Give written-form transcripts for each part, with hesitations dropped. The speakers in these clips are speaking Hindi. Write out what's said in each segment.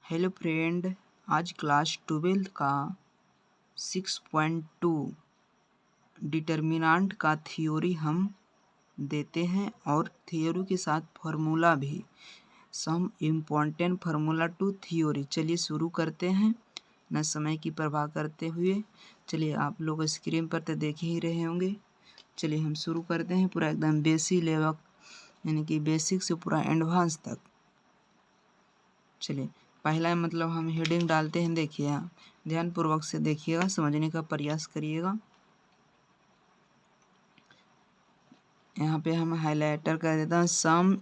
हेलो फ्रेंड, आज क्लास 12 का 6.2 डिटर्मिनेंट का थ्योरी हम देते हैं और थ्योरी के साथ फार्मूला भी। Some important formula to theory. चलिए शुरू करते हैं न समय की परवाह करते हुए। चलिए आप लोग स्क्रीन पर तो देख ही रहे होंगे। चलिए हम शुरू करते हैं पूरा एकदम बेसिक लेवल, यानी कि बेसिक से पूरा एडवांस तक। चलिए पहला मतलब हम हेडिंग डालते हैं। देखिए ध्यानपूर्वक से देखिएगा, समझने का प्रयास करिएगा। यहाँ पे हम हाइलाइटर कर देता हूँ सम।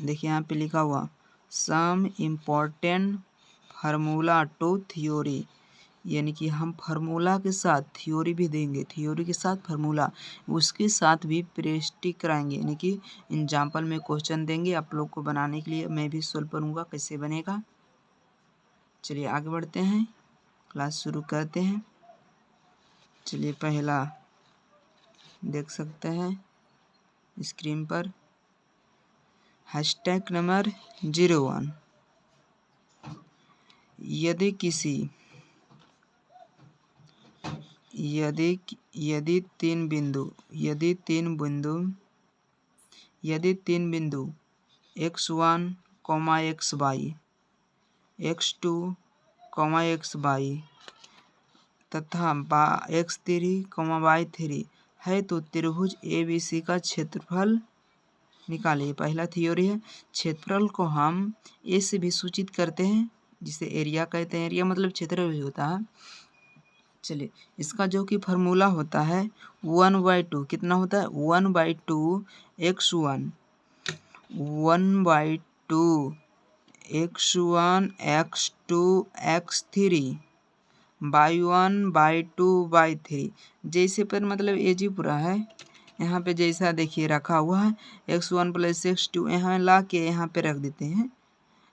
देखिए यहाँ पे लिखा हुआ some important formula to theory, यानी कि हम फार्मूला के साथ थ्योरी भी देंगे, थ्योरी के साथ फार्मूला, उसके साथ भी प्रैक्टिस कराएंगे, यानी कि एग्जाम्पल में क्वेश्चन देंगे आप लोग को बनाने के लिए। मैं भी सोल्व करूँगा कैसे बनेगा। चलिए आगे बढ़ते हैं, क्लास शुरू करते हैं। चलिए पहला देख सकते हैं स्क्रीन पर, हैशटैग नंबर 01। यदि किसी यदि तीन बिंदु x1, xy, x2, xy तथा x3, y3 है तो त्रिभुज ABC का क्षेत्रफल निकालिए। पहला थ्योरी है। क्षेत्रफल को हम ए से भी सूचित करते हैं, जिसे एरिया कहते हैं। एरिया मतलब क्षेत्र भी होता है। चलिए इसका जो कि फार्मूला होता है 1/2। कितना होता है? 1/2 x1, 1/2 x1, x2, x3, y1/2 y3। जैसे पर मतलब ए जी पूरा है। यहाँ पे जैसा देखिए रखा हुआ है x1 + x2, यहाँ ला के यहाँ पे रख देते हैं,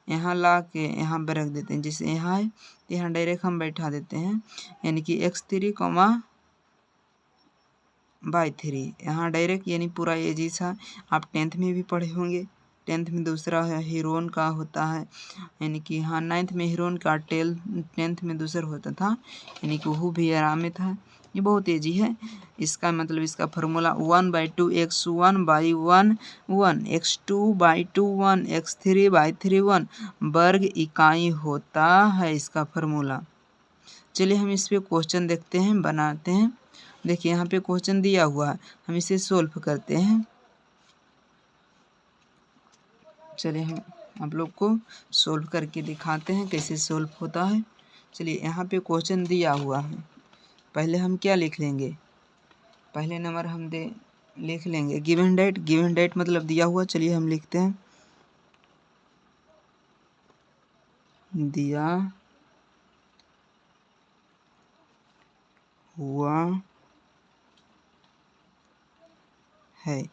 यहाँ ला के यहाँ पे रख देते हैं। जैसे यहाँ है तो यहाँ डायरेक्ट हम बैठा देते हैं, यानी कि x3, y3 यहाँ डायरेक्ट, यानी पूरा ये जैसा आप 10th में भी पढ़े होंगे। 10th में दूसरा है हीरोन का होता है, यानी कि हाँ 9th में हीरोन का 10th में दूसरा होता था, यानी कि वो भी आराम में था। ये बहुत ईजी है। इसका मतलब इसका formula 1/2 x1 y1 1 x2 y2 1 x3 y3 1 वर्ग इकाई होता है इसका फार्मूला। चलिए हम इस पे क्वेश्चन देखते हैं, बनाते हैं। देखिए यहाँ पे क्वेश्चन दिया हुआ है, हम इसे सोल्व करते हैं। चलिए हम आप लोग को सोल्व करके दिखाते हैं कैसे सोल्व होता है। चलिए यहाँ पे क्वेश्चन दिया हुआ है। पहले हम क्या लिख लेंगे? पहले नंबर हम लिख लेंगे गिवन डेट। गिवन डेट मतलब दिया हुआ। चलिए हम लिखते हैं दिया हुआ है।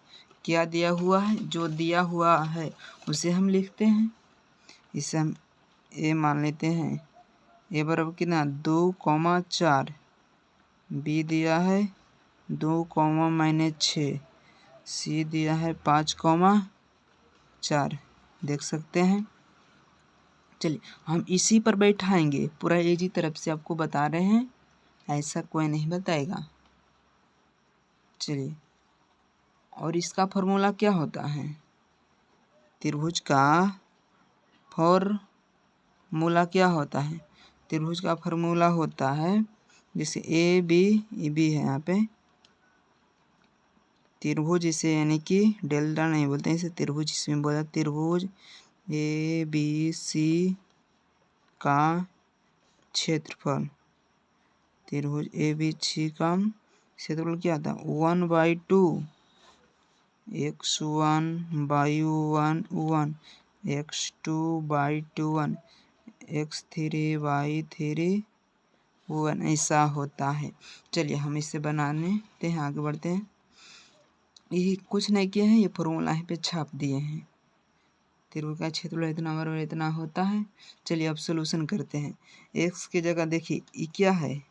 क्या दिया हुआ है? जो दिया हुआ है उसे हम लिखते हैं। इसे हम ए मान लेते हैं। ए बराबर कितना? 2, 4। बी दिया है 2, -6। सी दिया है 5, 4। देख सकते हैं। चलिए हम इसी पर बैठाएंगे, पूरा एक ही तरफ से आपको बता रहे हैं, ऐसा कोई नहीं बताएगा। चलिए और इसका फार्मूला क्या होता है? त्रिभुज का फार्मूला क्या होता है? त्रिभुज का फार्मूला होता है, जैसे ए बी है यहाँ पे त्रिभुज, इसे यानी कि डेल्टा नहीं बोलते हैं, इसे त्रिभुज इसमें बोला। त्रिभुज ABC का क्षेत्रफल, त्रिभुज ABC का क्षेत्रफल क्या था? 1/2 x1 y1 1 x2 y2 1 x3 y3 1 ऐसा होता है। चलिए हम इसे बनाने हैं, आगे बढ़ते हैं। ये कुछ नहीं किया है, ये फॉर्मूला यहाँ पे छाप दिए हैं। त्रिभुज का क्षेत्रफल इतना बराबर इतना होता है। चलिए अब सॉल्यूशन करते हैं। x की जगह देखिए ये क्या है,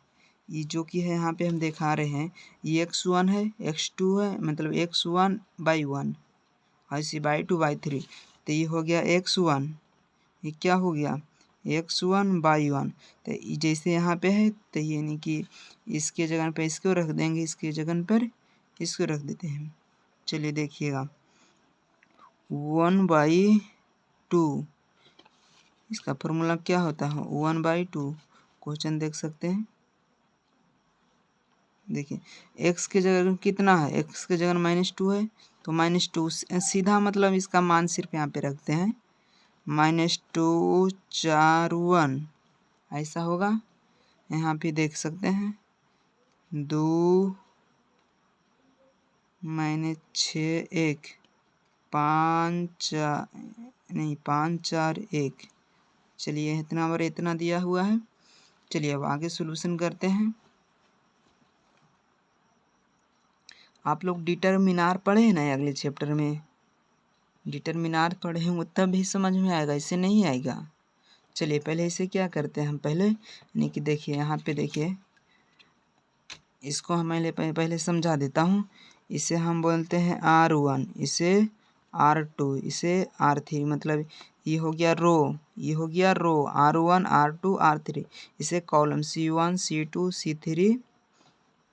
ये जो कि है यहाँ पे हम दिखा रहे हैं, ये x1 है, x2 है, मतलब x1 y1 ऐसे y2 y3। तो ये हो गया x1, ये क्या हो गया x1 y1। तो जैसे यहाँ पे है तो यानी कि इसके जगह पे इसको रख देंगे, इसके जगह पर इसको रख देते हैं। चलिए देखिएगा 1/2, इसका फॉर्मूला क्या होता है 1/2। क्वेश्चन देख सकते हैं, देखिए x के जगह कितना है, x के जगह -2 है तो -2 सीधा मतलब इसका मान सिर्फ यहाँ पे रखते हैं -2 4 1 ऐसा होगा। यहाँ पे देख सकते हैं 2 -6 1 5 नहीं 5 4 1। चलिए इतना बार इतना दिया हुआ है। चलिए अब आगे सॉल्यूशन करते हैं। आप लोग डिटरमिनार पढ़े हैं ना अगले चैप्टर में, डिटरमिनार पढ़े होंगे तब भी समझ में आएगा, इससे नहीं आएगा। चलिए पहले इसे क्या करते हैं हम पहले, यानी कि देखिए यहाँ पे देखिए इसको हम पहले समझा देता हूँ। इसे हम बोलते हैं R1, इसे R2, इसे R3, मतलब ये हो गया रो, ये हो गया रो R1 R2 R3। इसे कॉलम C1 C2 C3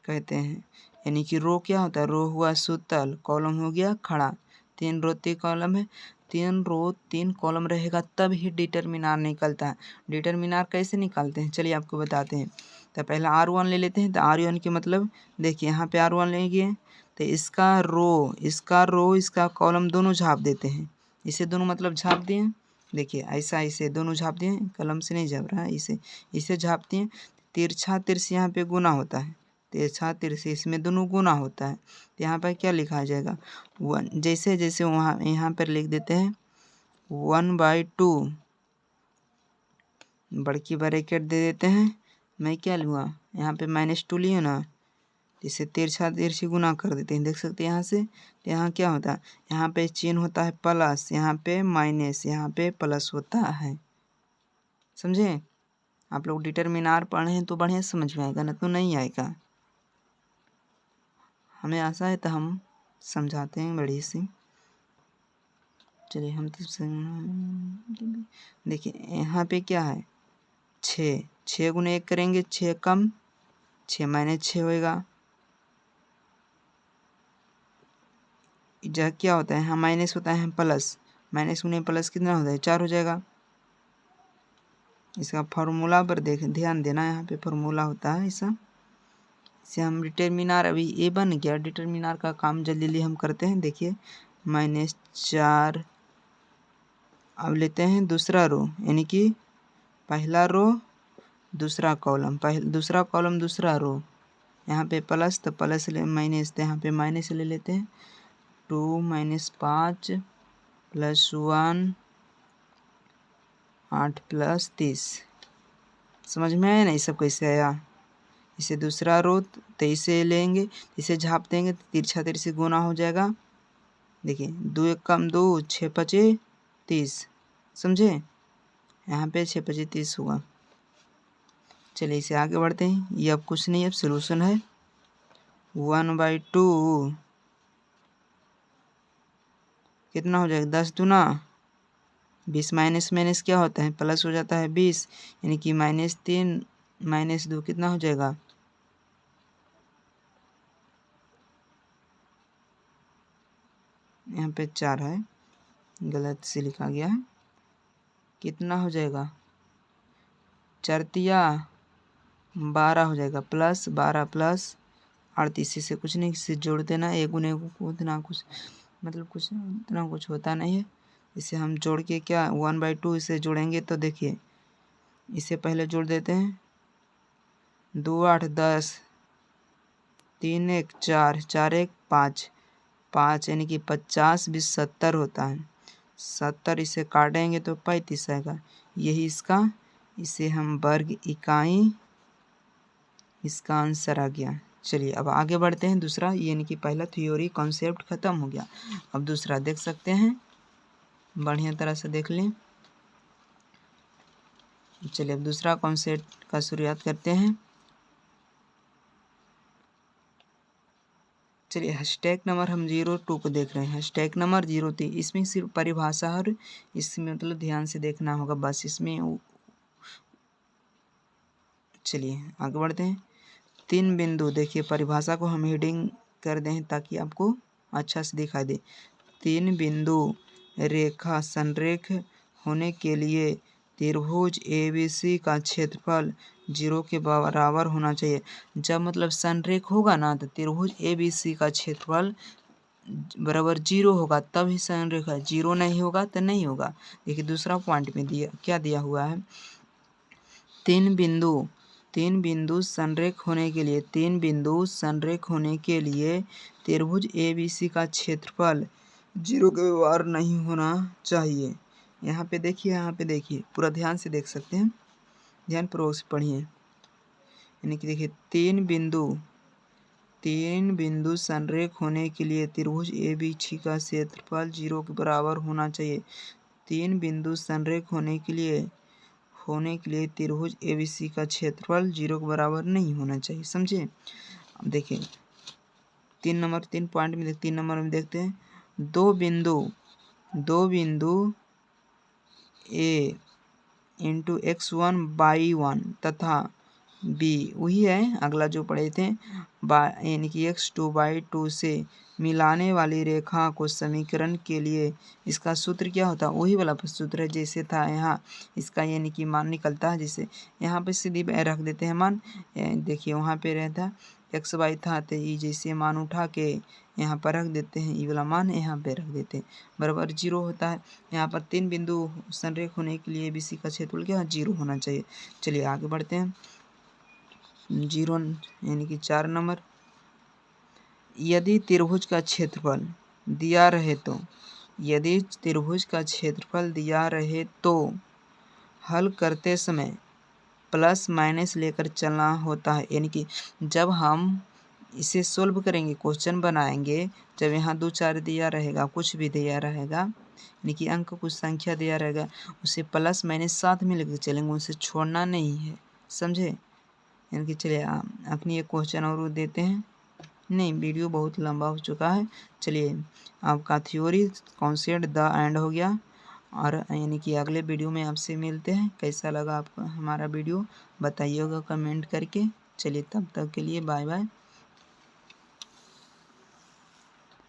कहते हैं। यानी कि रो क्या होता है, रो हुआ सुतल, कॉलम हो गया खड़ा। 3 रो 3 कॉलम है, 3 रो 3 कॉलम रहेगा तब ही डिटरमिनार निकलता है। डिटरमिनार कैसे निकालते हैं चलिए आपको बताते हैं। तो पहले R1 ले लेते हैं। तो R1 के मतलब देखिए यहाँ पे R1 लेंगे तो इसका रो इसका कॉलम दोनों झाप देते हैं। इसे दोनों मतलब झाप दिए, देखिए ऐसा इसे दोनों झाप दिए, कलम से नहीं झाप रहा है, इसे झाप दिए। तिरछा तिरछी यहाँ पे गुना होता है, तिरछा तिरछी इसमें दोनों गुना होता है। तो यहाँ पर क्या लिखा जाएगा 1, जैसे जैसे वहाँ यहाँ पर लिख देते हैं 1/2, बड़की ब्रैकेट दे देते हैं। मैं क्या लूँगा यहाँ पे -2 लिए ना, इसे तिरछा तिरछी गुना कर देते हैं, देख सकते हैं यहाँ से। तो यहाँ क्या होता है, यहाँ पे चिन्ह होता है प्लस, यहाँ पे माइनस, यहाँ पे प्लस होता है, समझे। आप लोग डिटरमिनार पढ़े हैं तो बढ़िया समझ में आएगा, ना तो नहीं आएगा। हमें आशा है तो हम समझाते हैं बड़ी सी। चलिए हम तो देखिए यहाँ पे क्या है 6, 6 गुने 1 करेंगे 6 कम 6 -6 होएगा। जहाँ क्या होता है यहाँ माइनस होता है प्लस, माइनस गुने प्लस कितना होता है 4 हो जाएगा। इसका फार्मूला पर ध्यान देना, यहाँ पे फार्मूला होता है ऐसा। इसे हम डिटरमिनार, अभी ये बन गया डिटरमिनार का काम जल्दी जल्दी हम करते हैं। देखिए -4, अब लेते हैं दूसरा रो, यानी कि पहला रो दूसरा कॉलम, दूसरा कॉलम दूसरा रो। यहाँ पे प्लस तो प्लस ले, माइनस तो यहाँ पे माइनस ले लेते हैं। 2 - 5 + 1 8 + 30। समझ में आया ना ये सब कैसे आया। इसे दूसरा रो तो इसे लेंगे, इसे झाप देंगे तो तिरछा तिरछी गुना हो जाएगा। देखिए 2 1 कम 2 6 5 30, समझे। यहाँ पे 6 5 30 हुआ। चलिए इसे आगे बढ़ते हैं। ये अब कुछ नहीं, अब सोल्यूशन है 1/2 कितना हो जाएगा 10 दूना 20, माइनस माइनस क्या होता है प्लस हो जाता है 20, यानी कि -3 -2 कितना हो जाएगा, यहाँ पे 4 है, गलत से लिखा गया है। कितना हो जाएगा 4 तिया 12 हो जाएगा, +12 + 38 से कुछ नहीं, इससे जोड़ देना, एक गुने को उतना कुछ मतलब कुछ उतना कुछ होता नहीं है। इसे हम जोड़ के क्या 1/2 इसे जोड़ेंगे तो देखिए इसे पहले जोड़ देते हैं 2 8 10 3 1 4 4 1 5 5, यानी कि 50 20 70 होता है। 70 इसे काटेंगे तो 35 आएगा, यही इसका, इसे हम वर्ग इकाई, इसका आंसर आ गया। चलिए अब आगे बढ़ते हैं दूसरा, यानी कि पहला थ्योरी कॉन्सेप्ट खत्म हो गया। अब दूसरा देख सकते हैं, बढ़िया तरह से देख लें। चलिए अब दूसरा कॉन्सेप्ट का शुरुआत करते हैं। चलिए हैशटैग नंबर हम 02 को देख रहे हैं, हैशटैग नंबर 03। इसमें सिर्फ परिभाषा और इसमें मतलब ध्यान से देखना होगा बस, इसमें चलिए आगे बढ़ते हैं। 3 बिंदु, देखिए परिभाषा को हम हेडिंग कर दें ताकि आपको अच्छा से दिखाई दे। 3 बिंदु रेखा संरेख होने के लिए त्रिभुज ABC का क्षेत्रफल 0 के बराबर होना चाहिए। जब मतलब संरेख होगा ना तो त्रिभुज ABC का क्षेत्रफल बराबर 0 होगा तब ही संरेख है, 0 नहीं होगा तो नहीं होगा। देखिए दूसरा पॉइंट में दिया क्या दिया हुआ है, 3 बिंदु संरेख होने के लिए, 3 बिंदु संरेख होने के लिए त्रिभुज ABC का क्षेत्रफल 0 के बराबर नहीं होना चाहिए। यहाँ पे देखिए पूरा ध्यान से देख सकते हैं, ध्यानपूर्वक से पढ़िए। यानी कि देखिए 3 बिंदु संरेख होने के लिए त्रिभुज ABC का क्षेत्रफल 0 के बराबर होना चाहिए। 3 बिंदु संरेख होने के लिए त्रिभुज ABC का क्षेत्रफल 0 के बराबर नहीं होना चाहिए, समझे। अब देखिए 3 पॉइंट में 3 नंबर में देखते हैं, दो बिंदु A इंटू x1/1 तथा B वही है अगला जो पढ़े थे, यानी कि x2/2 से मिलाने वाली रेखा को समीकरण के लिए इसका सूत्र क्या होता है, वही वाला सूत्र है जैसे था यहाँ इसका, यानी कि मान निकलता है। जैसे यहाँ पे सीधी रख देते हैं मान, देखिए वहाँ पे रहता x/y था तो ये जैसे मान उठा के यहाँ पर रख देते हैं, ये वाला मान यहाँ पे रख देते हैं, बराबर 0 होता है। यहाँ पर 3 बिंदु संरेख होने के लिए ABC का क्षेत्रफल क्या 0 होना चाहिए। चलिए आगे बढ़ते हैं। 0 यानी कि 4 नंबर, यदि त्रिभुज का क्षेत्रफल दिया रहे तो हल करते समय प्लस माइनस लेकर चलना होता है। यानी कि जब हम इसे सोल्व करेंगे, क्वेश्चन बनाएंगे, जब यहाँ 2 4 दिया रहेगा, कुछ भी दिया रहेगा, यानी कि अंक कुछ संख्या दिया रहेगा, उसे प्लस माइनस साथ में लेकर चलेंगे, उसे छोड़ना नहीं है, समझे। यानी कि चलिए अपनी एक क्वेश्चन और देते हैं। नहीं, वीडियो बहुत लंबा हो चुका है। चलिए आपका थ्योरी कॉन्सेप्ट द एंड हो गया, और यानी कि अगले वीडियो में आपसे मिलते हैं। कैसा लगा आपको हमारा वीडियो बताइएगा कमेंट करके। चलिए तब तक के लिए बाय बाय।